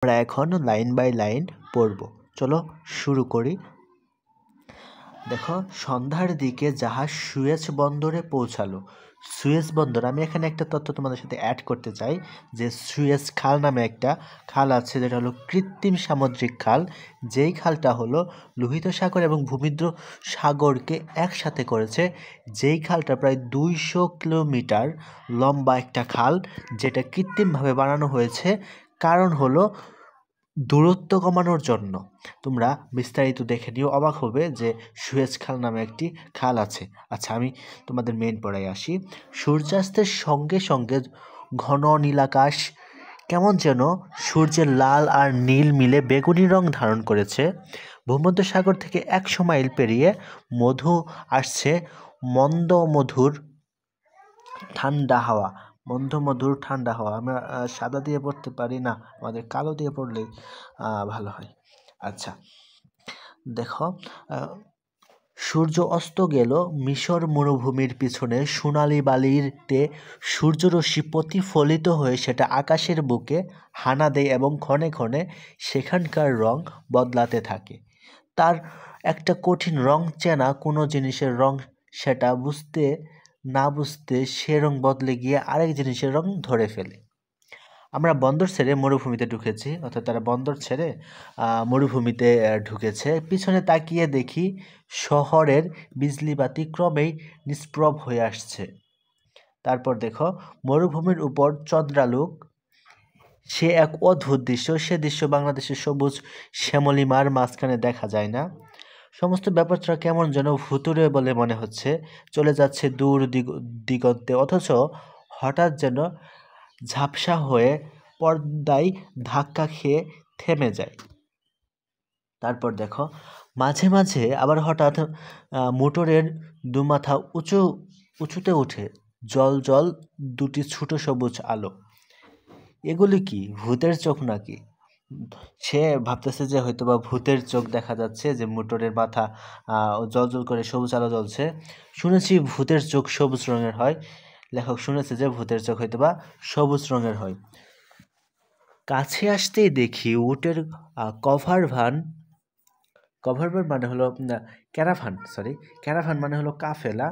আমরা এখন line by line পড়ব। চলো শুরু করি। দেখো, সন্ধ্যার দিকে জাহাজ সুয়েজ বন্দরে পৌঁছালো। সুয়েজ বন্দর, আমি এখানে একটা তথ্য তোমাদের সাথে অ্যাড করতে চাই যে সুয়েজ খাল নামে একটা খাল আছে, যেটা হলো কৃত্রিম সামুদ্রিক খাল। যেই খালটা হলো লোহিত সাগর এবং ভূমধ্য সাগরকে একসাথে করেছে। যেই খালটা প্রায় 200 কিলোমিটার লম্বা একটা খাল, যেটা কৃত্রিমভাবে বানানো হয়েছে। কারণ হলো দূরত্ব কমানোর জন্য। তোমরা বিস্তারিত দেখে নিও, অবাক হবে যে সুয়েজ খাল নামে একটি খাল আছে। আচ্ছা, আমি তোমাদের মেইন পড়ায় আসি। সূর্যাস্তের সঙ্গে সঙ্গে ঘন নীলাকাশ কেমন যেন সূর্যের লাল আর নীল মিলে বেগুনি রং ধারণ করেছে। ভূমধ্যসাগর থেকে 100 মাইল পেরিয়ে মধু আসছে মন্দ মধুর ঠান্ডা হাওয়া। মধুর ঠান্ডা হাওয়া। আমরা সাদা দিয়ে পড়তে পারি না, আমাদের কালো দিয়ে পড়লেই ভালো হয়। আচ্ছা, দেখো, সূর্য অস্ত গেল। মিশর মরুভূমির পিছনে সোনালি বালিতে সূর্যরশ্মি প্রতিফলিত হয়ে সেটা আকাশের বুকে হানা দেয় এবং ক্ষণে ক্ষণে সেখানকার রং বদলাতে থাকে। তার একটা কঠিন রং চেনা কোনো জিনিসের রং, সেটা বুঝতে না বুঝতে সে রং বদলে গিয়ে আরেক জিনিসের রং ধরে ফেলে। আমরা বন্দর ছেড়ে মরুভূমিতে ঢুকেছি, অর্থাৎ তারা বন্দর ছেড়ে মরুভূমিতে ঢুকেছে। পিছনে তাকিয়ে দেখি শহরের বিজলিবাতি ক্রমেই নিষ্প্রভ হয়ে আসছে। তারপর দেখো, মরুভূমির উপর চন্দ্রালোক, সে এক অদ্ভুত দৃশ্য। সে দৃশ্য বাংলাদেশের সবুজ শ্যামলিমার মাঝখানে দেখা যায় না। সমস্ত ব্যাপারটা কেমন যেন ভুতুড়ে বলে মনে হচ্ছে, চলে যাচ্ছে দূর দিগন্তে, অথচ হঠাৎ যেন ঝাপসা হয়ে পর্দায় ধাক্কা খেয়ে থেমে যায়। তারপর দেখো, মাঝে মাঝে আবার হঠাৎ মোটরের দুমাথা উঁচুতে উঠে জল জল দুটি ছোট সবুজ আলো। এগুলি কি ভূতের চোখ নাকি? সে ভাবতেছে যে হয়তোবা ভূতের চোখ দেখা যাচ্ছে, যে মোটরের মাথা জল জল করে সবুজ আলো জ্বলছে। শুনেছি ভূতের চোখ সবুজ রঙের হয়। লেখক শুনেছে যে ভূতের চোখ হয়তোবা সবুজ রঙের হয়। কাছে আসতেই দেখি উটের কভার ভ্যান মানে হলো ক্যারাভান মানে হলো কাফেলা।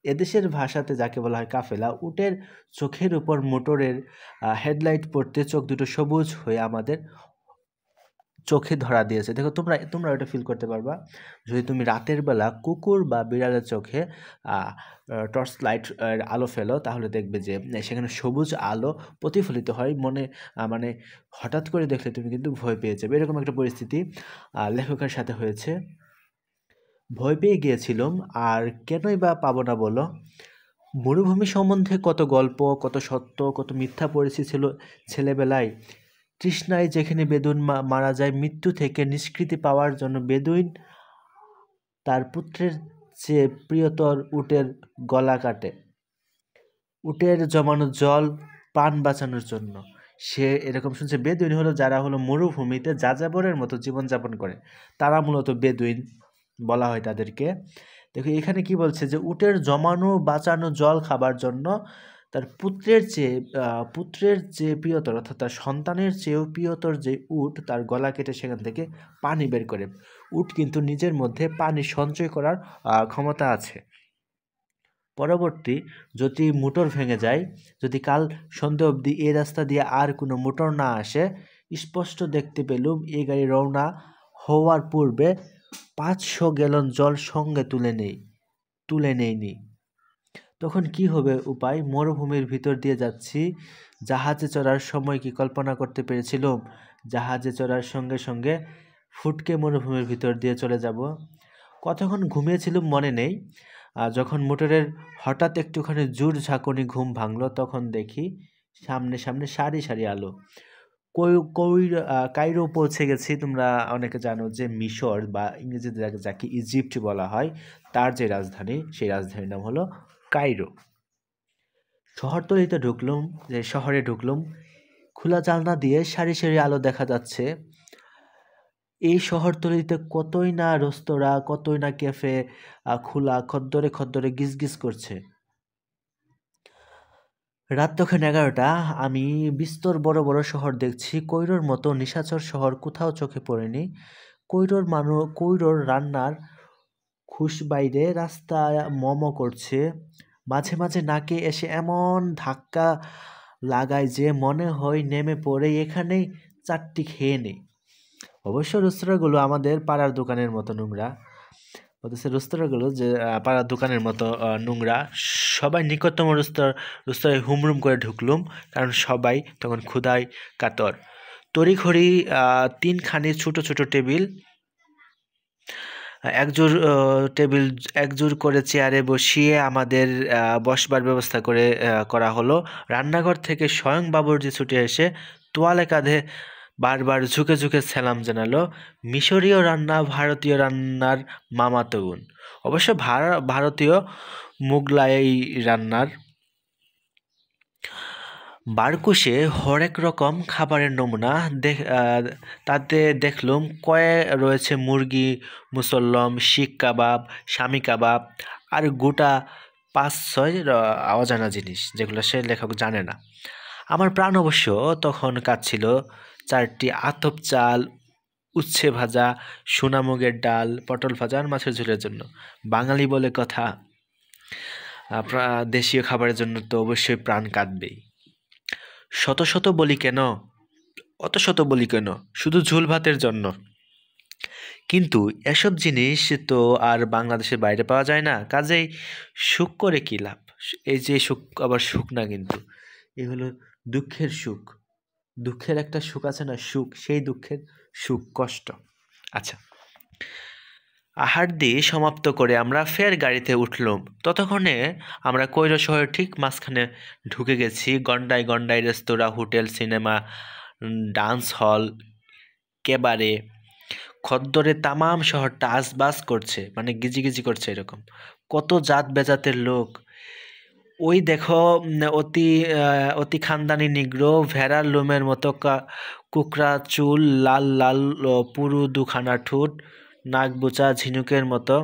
এদেশের ভাষাতে যাকে বলা হয় কাফেলা। উটের চোখের উপর মোটরের হেডলাইট পড়তে চোখ দুটো সবুজ হয়ে আমাদের চোখে ধরা দিয়েছে। দেখো, তোমরা এটা ফিল করতে পারবা যদি তুমি রাতের বেলা কুকুর বা বিড়ালের চোখে টর্চ লাইট আলো ফেলো, তাহলে দেখবে যে সেখানে সবুজ আলো প্রতিফলিত হয়। মানে হঠাৎ করে দেখলে তুমি কিন্তু ভয় পেয়ে যাবে। এরকম একটা পরিস্থিতি লেখকের সাথে হয়েছে। ভয় পেয়ে গিয়েছিলাম, আর কেনই বা পাবো না বলো? মরুভূমি সম্বন্ধে কত গল্প, কত সত্য, কত মিথ্যা পড়েছি ছিল ছেলেবেলায়। তৃষ্ণায় যেখানে বেদুইন মারা যায়, মৃত্যু থেকে নিষ্কৃতি পাওয়ার জন্য বেদুইন তার পুত্রের চেয়ে প্রিয়তর উটের গলা কাটে। উটের জমানো জল প্রাণ বাঁচানোর জন্য। সে এরকম শুনছে। বেদুইন হলো যারা হলো মরুভূমিতে যাযাবরের মতো জীবনযাপন করে, তারা মূলত বেদুইন বলা হয় তাদেরকে। দেখো, এখানে কি বলছে যে উটের জমানো বাঁচানো জল খাবার জন্য তার পুত্রের যে প্রিয়তর, অর্থাৎ তার সন্তানের চেয়েও প্রিয়তর যে উট, তার গলা কেটে সেখান থেকে পানি বের করে। উট কিন্তু নিজের মধ্যে পানি সঞ্চয় করার ক্ষমতা আছে। পরবর্তী যদি মোটর ভেঙে যায়, যদি কাল সন্ধ্যে অবধি এই রাস্তা দিয়ে আর কোনো মোটর না আসে, স্পষ্ট দেখতে পেলুম এই গাড়ি রওনা হওয়ার পূর্বে 500 গ্যালন জল সঙ্গে তুলে নেয়নি। তখন কি হবে উপায়? মরুভূমির ভিতর দিয়ে যাচ্ছি। জাহাজে চড়ার সময় কি কল্পনা করতে পেরেছিলাম জাহাজে চড়ার সঙ্গে সঙ্গে ফুটকে মরুভূমির ভিতর দিয়ে চলে যাব? কতক্ষণ ঘুমিয়েছিলাম মনে নেই। যখন মোটরের হঠাৎ একটুখানি জোর ঝাঁকুনি ঘুম ভাঙলো, তখন দেখি সামনে সামনে সারি সারি আলো। কায়রো পৌঁছে গেছি। তোমরা অনেকে জানো যে মিশর বা ইংরেজিতে যাকে ইজিপ্ট বলা হয়, তার যে রাজধানী, সেই রাজধানীর নাম হলো কায়রো। শহরে ঢুকলুম। খোলা জানলা দিয়ে সারি সারি আলো দেখা যাচ্ছে। এই শহরতলিতে কতই না রেস্তোরাঁ, কতই না ক্যাফে খোলা, খদ্দরে খদ্দরে গিজ গিজ করছে। রাত তখন 11টা। আমি বিস্তর বড় বড় শহর দেখছি, কৈরোর মতো নিশাচর শহর কোথাও চোখে পড়েনি। কৈরোর রান্নার খুশ বাইরে রাস্তায় করছে, মাঝে মাঝে নাকে এসে এমন ধাক্কা লাগায় যে মনে হয় নেমে পড়ে এখানেই চারটি খেয়ে নেই। অবশ্য রেস্তোরাঁগুলো আমাদের পাড়ার দোকানের মতো নোংরা। অথচ রেস্তোরাঁগুলো যে পাড়ার দোকানের মতো নোংরা। সবাই নিকটতম রেস্তোরাঁয় হুমরুম করে ঢুকলুম, কারণ সবাই তখন ক্ষুধায় কাতর। তড়িঘড়ি 3খানি ছোট ছোট টেবিল, টেবিল একজোড় করে চেয়ারে বসিয়ে আমাদের বসবার ব্যবস্থা করা হলো। রান্নাঘর থেকে স্বয়ং বাবুর্চি ছুটে এসে তোয়ালে কাঁধে বারবার ঝুঁকে ঝুঁকে সালাম জানালো। মিশরীয় রান্না ভারতীয় রান্নার মামাতো বোন। অবশ্য ভারতীয় মুগলাই রান্নার বারকুশে হরেক রকম খাবারের নমুনা। তাতে দেখলুম রয়েছে মুরগি, মুসল্লম, শিক কাবাব, শামি কাবাব আর গোটা 5-6 অজানা জিনিস, যেগুলো সে লেখক জানে না। আমার প্রাণ অবশ্য তখন কাঁদছিল 4টি আতপ চাল, উচ্ছে ভাজা, সোনামুগের ডাল, পটল ভাজা আর মাছের ঝোলের জন্য। বাঙালি বলে কথা, দেশীয় খাবারের জন্য তো অবশ্যই প্রাণ কাঁদবেই। শত শত বলি কেন, অত শত বলি কেন, শুধু ঝোল ভাতের জন্য। কিন্তু এসব জিনিস তো আর বাংলাদেশের বাইরে পাওয়া যায় না, কাজেই সুখ করে কি লাভ। এই যে সুখ, আবার সুখ না, কিন্তু এ হলো দুঃখের সুখ। দুঃখের একটা সুখ আছে না, সুখ, সেই দুঃখের সুখ, কষ্ট। আচ্ছা, আহার দিয়ে সমাপ্ত করে আমরা ফের গাড়িতে উঠলুম। ততক্ষণে আমরা কৈরো শহরের ঠিক মাঝখানে ঢুকে গেছি। গন্ডায় গন্ডায় রেস্তোরাঁ, হোটেল, সিনেমা, ডান্স হল, কেবারে। খদ্দরে তামাম শহরটা আজবাজ করছে, মানে গিজিগিজি করছে এরকম। কত জাত বেজাতের লোক। ওই দেখো, অতি খানদানি নিগ্রো, ভেড়ার লোমের মতো কুকরা চুল, লাল লাল পুরু দুখানা ঠোঁট, নাক বোচা ঝিনুকের মতো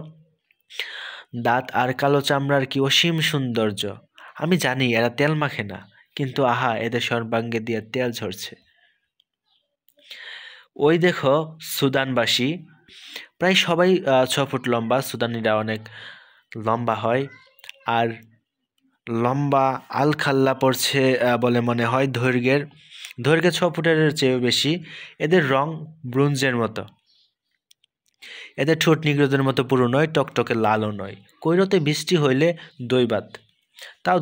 দাঁত আর কালো চামড়ার কি অসীম সৌন্দর্য। আমি জানি এরা তেল মাখে না, কিন্তু আহা, এদের সর্বাঙ্গে দিয়ে তেল ঝরছে। ওই দেখো সুদানবাসী, প্রায় সবাই 6 ফুট লম্বা। সুদানিরা অনেক লম্বা হয়, আর লম্বা আলখাল্লা পড়ছে বলে মনে হয়। দৈর্ঘ্যে 6 ফুটের চেয়েও বেশি। এদের রং ব্রোঞ্জের মতো। এদের ঠোঁট নিগ্রোদের মতো পুরো নয়, টকটকে লালও নয়। কৈরোতে বৃষ্টি হইলে দৈবাত, তাও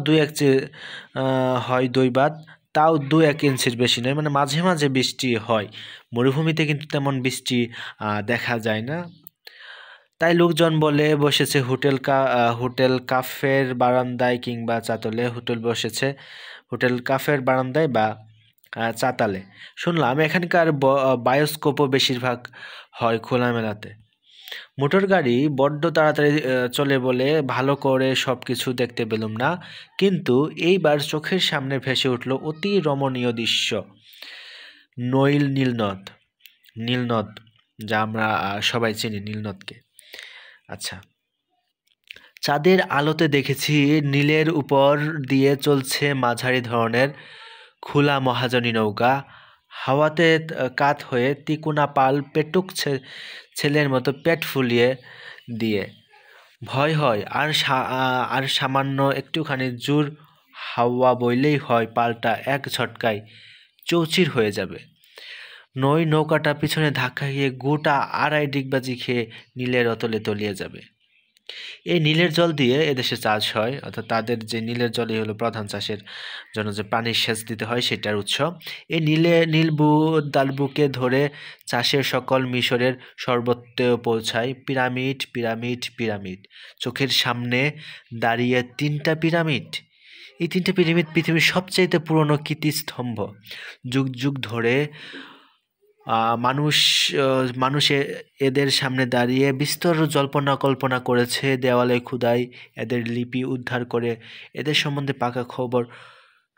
2-1 ইঞ্চির বেশি নয়, মানে মাঝে মাঝে বৃষ্টি হয়। মরুভূমিতে কিন্তু তেমন বৃষ্টি দেখা যায় না। তাই লোকজন বলে বসেছে হোটেল কাফের বারান্দায় কিংবা চাতালে। হোটেল কাফের বারান্দায় বা চাতালে। শুনলাম এখানকার বায়োস্কোপও বেশিরভাগ হয় খোলামেলাতে। মোটর গাড়ি বড্ড তাড়াতাড়ি চলে বলে ভালো করে সব কিছু দেখতে পেলাম না, কিন্তু এইবার চোখের সামনে ভেসে উঠল অতি রমণীয় দৃশ্য। নীলনদ, যা আমরা সবাই চিনি, নীলনদকে। আচ্ছা, চাঁদের আলোতে দেখেছি নীলের উপর দিয়ে চলছে মাঝারি ধরনের খোলা মহাজনী নৌকা। হাওয়াতে কাত হয়ে তিকুনা পাল পেটুক ছেলের মতো পেট ফুলিয়ে দিয়ে। ভয় হয়, আর সামান্য একটুখানি জোর হাওয়া বইলেই হয় পালটা এক ঝটকায় চৌচির হয়ে যাবে। নৌকাটা পিছনে ধাক্কা খেয়ে গোটা 2.5 ডিগবাজি খেয়ে নীলের অতলে তলিয়ে যাবে। এই নীলের জল দিয়ে এদেশে চাষ হয়, অর্থাৎ তাদের যে নীলের জলই হলো প্রধান চাষের জন্য যে পানির সেচ দিতে হয় সেটার উৎস। এই ডাল বুকে ধরে চাষের সকল মিশরের সর্বত্র পৌঁছায়। Pyramid, pyramid, pyramid. চোখের সামনে দাঁড়িয়ে 3টা পিরামিড। এই 3টে পিরামিড পৃথিবীর সবচাইতে পুরনো কীর্তিস্তম্ভ। যুগ যুগ ধরে মানুষ এদের সামনে দাঁড়িয়ে বিস্তর কল্পনা করেছে, দেওয়ালে খোদাই এদের লিপি উদ্ধার করে এদের সম্বন্ধে পাকা খবর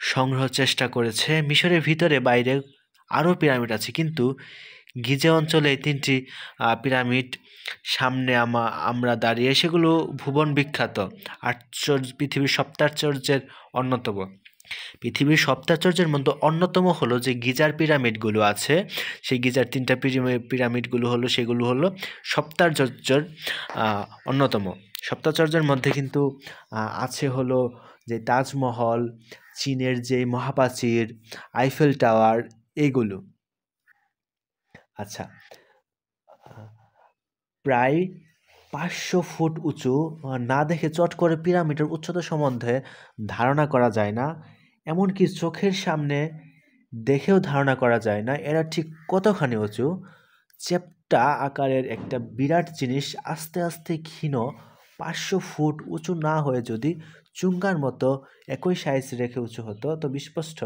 সংগ্রহ চেষ্টা করেছে। মিশরের ভিতরে বাইরে আরও পিরামিড আছে, কিন্তু গিজে অঞ্চলে এই 3টি পিরামিড সামনে আমরা দাঁড়িয়ে, সেগুলো ভুবন বিখ্যাত পৃথিবীর সপ্তাশ্চর্যের অন্যতম। পৃথিবীর সপ্তাশ্চর্যের মধ্যে অন্যতম হলো যে গিজার পিরামিডগুলো আছে, সেই গিজার ৩টা পিরামিডগুলো হলো, সেগুলো হলো সপ্তাশ্চর্যের অন্যতম। সপ্তাশ্চর্যের মধ্যে কিন্তু আছে হলো যে তাজমহল, চীনের যে মহাপ্রাচীর, আইফেল টাওয়ার, এগুলো। আচ্ছা, প্রায় ৫০০ ফুট উঁচু, না দেখে চট করে পিরামিডের উচ্চতা সম্বন্ধে ধারণা করা যায় না, এমনকি চোখের সামনে দেখেও ধারণা করা যায় না এরা ঠিক কতখানি উঁচু। চ্যাপ্টা আকারের একটা বিরাট জিনিস আস্তে আস্তে ক্ষীণ ৫০০ ফুট উঁচু না হয়ে যদি চুঙ্গার মতো একই সাইজ রেখে উঁচু হতো, তো বিস্পষ্ট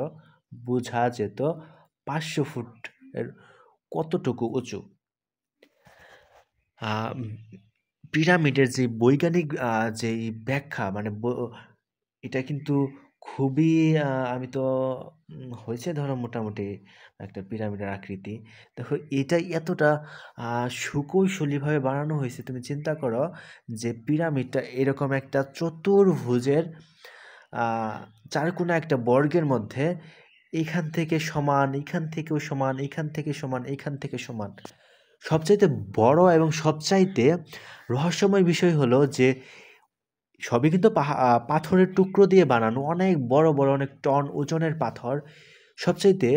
বোঝা যেত ৫০০ ফুট এর কতটুকু উঁচু। পিরামিডের যে বৈজ্ঞানিক যেই ব্যাখ্যা, মানে এটা কিন্তু খুবই আমি তো হয়েছে ধরো মোটামুটি একটা পিরামিডের আকৃতি। দেখো এটা এতটা সুকৌশলীভাবে বানানো হয়েছে, তুমি চিন্তা করো যে পিরামিডটা এরকম একটা চতুর্ভুজের চারকোনা একটা বর্গের মধ্যে, এখান থেকে সমান, এখান থেকেও সমান, এখান থেকে সমান, এখান থেকে সমান। সবচাইতে বড় এবং সবচাইতে রহস্যময় বিষয় হলো যে সবই কিন্তু পাথরের টুকরো দিয়ে বানানো, অনেক বড় বড়, অনেক টন ওজনের পাথর। সবচাইতে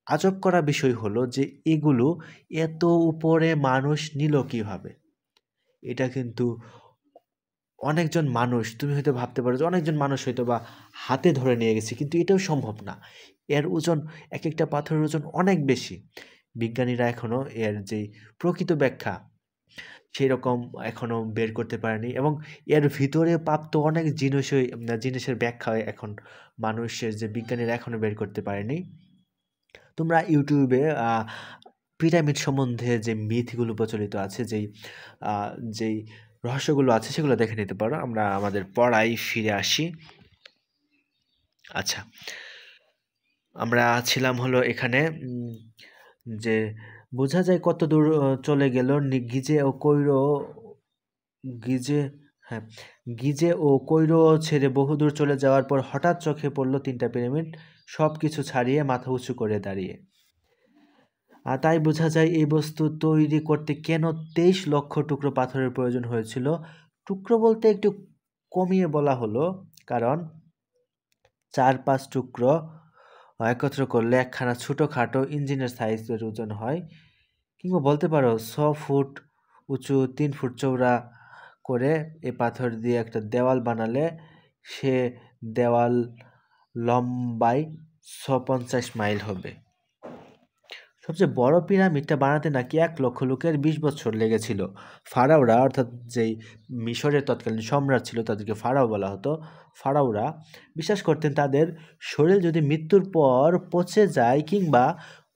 আজব করা বিষয় হলো যে এগুলো এত উপরে মানুষ নিল কীভাবে। এটা কিন্তু অনেকজন মানুষ, তুমি হয়তো ভাবতে পারো যে অনেকজন মানুষ হয়তো বা হাতে ধরে নিয়ে গেছে, কিন্তু এটাও সম্ভব না। এর ওজন, এক একটা পাথরের ওজন অনেক বেশি। বিজ্ঞানীরা এখনও এর যে প্রকৃত ব্যাখ্যা সেই রকম এখনও বের করতে পারেনি, এবং এর ভিতরে প্রাপ্ত অনেক জিনিসের ব্যাখ্যা এখন মানুষের যে বিজ্ঞানীরা এখনও বের করতে পারেনি। তোমরা ইউটিউবে পিরামিড সম্বন্ধে যে মিথগুলো প্রচলিত আছে, যেই রহস্যগুলো আছে, সেগুলো দেখে নিতে পারো। আমরা আমাদের পড়ায় ফিরে আসি। আচ্ছা, আমরা ছিলাম হলো এখানে যে বোঝা যায় কত দূর চলে গেল গিজে ও কৈরো ছেড়ে বহুদূর চলে যাওয়ার পর হঠাৎ চোখে পড়ল 3টা পিরামিড, সব কিছু ছাড়িয়ে মাথা উঁচু করে দাঁড়িয়ে। আর তাই বোঝা যায় এই বস্তু তৈরি করতে কেন 23 লক্ষ টুকরো পাথরের প্রয়োজন হয়েছিল। টুকরো বলতে একটু কমিয়ে বলা হলো, কারণ 4-5 টুকরো একত্র করলে একখানা ছোটোখাটো ইঞ্জিনের সাইজের ওজন হয়। কিংবা বলতে পারো 6 ফুট উঁচু 3 ফুট চওড়া করে এ পাথর দিয়ে একটা দেওয়াল বানালে সে দেওয়াল লম্বায় 650 মাইল হবে। সবচেয়ে বড় পিরামিডটা বানাতে নাকি 1 লক্ষ লোকের 20 বছর লেগেছিল। ফারাওরা, অর্থাৎ যেই মিশরের তৎকালীন সম্রাট ছিল তাদেরকে ফারাও বলা হতো, ফারাওরা বিশ্বাস করতেন তাদের শরীর যদি মৃত্যুর পর পচে যায় কিংবা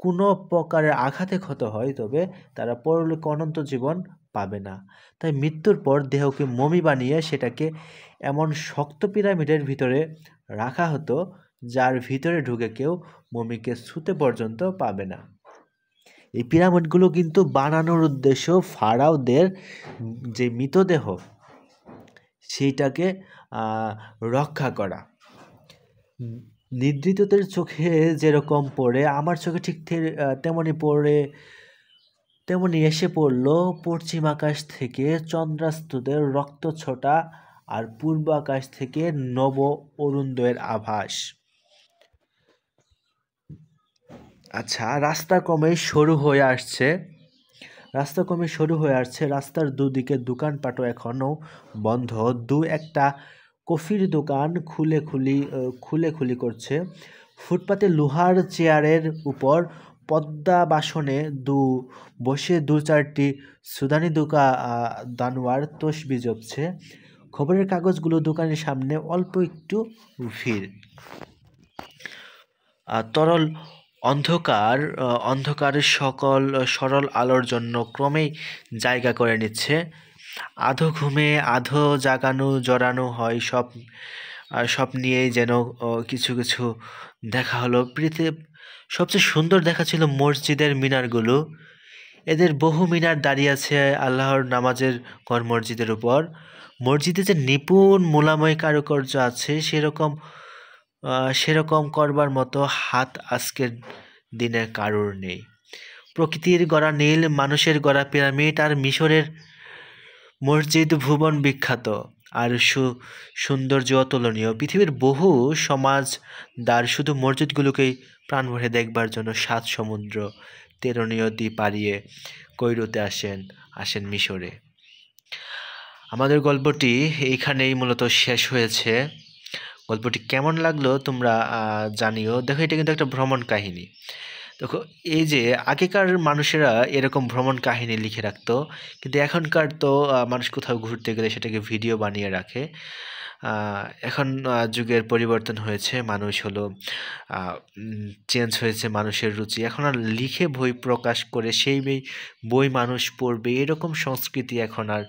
কোনো প্রকারের আঘাতে ক্ষত হয়, তবে তারা পরলোকে অনন্ত জীবন পাবে না। তাই মৃত্যুর পর দেহকে মমি বানিয়ে সেটাকে এমন শক্ত পিরামিডের ভিতরে রাখা হতো যার ভিতরে ঢুকে কেউ মমিকে ছুঁতে পর্যন্ত পাবে না। এই পিরামিডগুলো কিন্তু বানানোর উদ্দেশ্য ফারাওদের যে মৃতদেহ সেইটাকে রক্ষা করা। নিদ্রিতদের চোখে যেরকম পড়ে, আমার চোখে ঠিক তেমনি এসে পড়ল পশ্চিম আকাশ থেকে চন্দ্রাস্তদের রক্তছটা আর পূর্ব আকাশ থেকে নব অরুণোদয়ের আভাস। আচ্ছা, রাস্তা ক্রমে সরু হয়ে আসছে। রাস্তার দুদিকে দোকানপাটও এখনও বন্ধ। একটা কফির দোকান খুলে খুলি করছে। ফুটপাতে লোহার চেয়ারের উপর পদ্মা বাসনে বসে 2-4টি সুদানি দানোয়ার তসবি জপছে। খবরের কাগজগুলো দোকানের সামনে, অল্প একটু ভিড়। তরল অন্ধকারের সকল সরল আলোর জন্য ক্রমেই জায়গা করে নিচ্ছে। আধো ঘুমে আধো জড়ানো হয় সব নিয়েই যেন কিছু কিছু দেখা হলো। সবচেয়ে সুন্দর দেখা ছিল মসজিদের মিনারগুলো। এদের বহু মিনার দাঁড়িয়ে আছে আল্লাহর নামাজের ঘর মসজিদের উপর। মসজিদে যে নিপুণ মোলাময় কারুকার্য আছে, সেরকম সেরকম করবার মতো হাত আজকের দিনে কারোর নেই। প্রকৃতির গড়া নীল, মানুষের গড়া পিরামিড আর মিশরের মসজিদ ভুবন বিখ্যাত, আর সৌন্দর্য অতুলনীয়। পৃথিবীর বহু সমাজদার শুধু মসজিদগুলোকেই প্রাণ ভরে দেখবার জন্য 7 সমুদ্র 13 নদী পাড়িয়ে কৈরোতে আসেন মিশরে। আমাদের গল্পটি এইখানেই মূলত শেষ হয়েছে। গল্পটি কেমন লাগলো তোমরা জানিও। দেখো, এটা কিন্তু একটা ভ্রমণ কাহিনী। দেখো, এই যে আগেকার মানুষেরা এরকম ভ্রমণ কাহিনী লিখে রাখতো, কিন্তু এখনকার তো মানুষ কোথাও ঘুরতে গেলে সেটাকে ভিডিও বানিয়ে রাখে। এখন যুগের পরিবর্তন হয়েছে, মানুষ হলো চেঞ্জ হয়েছে মানুষের রুচি। এখন আর লিখে বই প্রকাশ করে সেই বই মানুষ পড়বে এরকম সংস্কৃতি এখন আর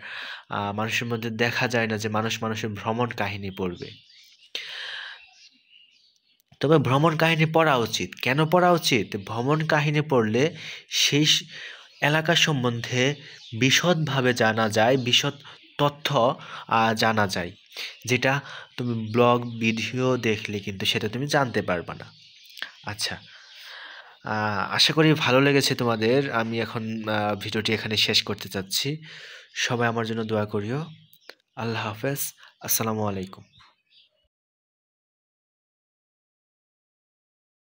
মানুষের মধ্যে দেখা যায় না, যে মানুষের ভ্রমণ কাহিনী পড়বে। তবে ভ্রমণ কাহিনী পড়া উচিত। কেন পড়া উচিত? ভ্রমণ কাহিনী পড়লে সেই এলাকা সম্বন্ধে বিশদভাবে জানা যায়, বিশদ তথ্য জানা যায়, যেটা তুমি ব্লগ ভিডিও দেখলে কিন্তু সেটা তুমি জানতে পারবে না। আচ্ছা, আশা করি ভালো লেগেছে তোমাদের। আমি এখন ভিডিওটি এখানে শেষ করতে চাচ্ছি। সবাই আমার জন্য দোয়া করিও। আল্লাহ হাফেজ। আসসালামু আলাইকুম।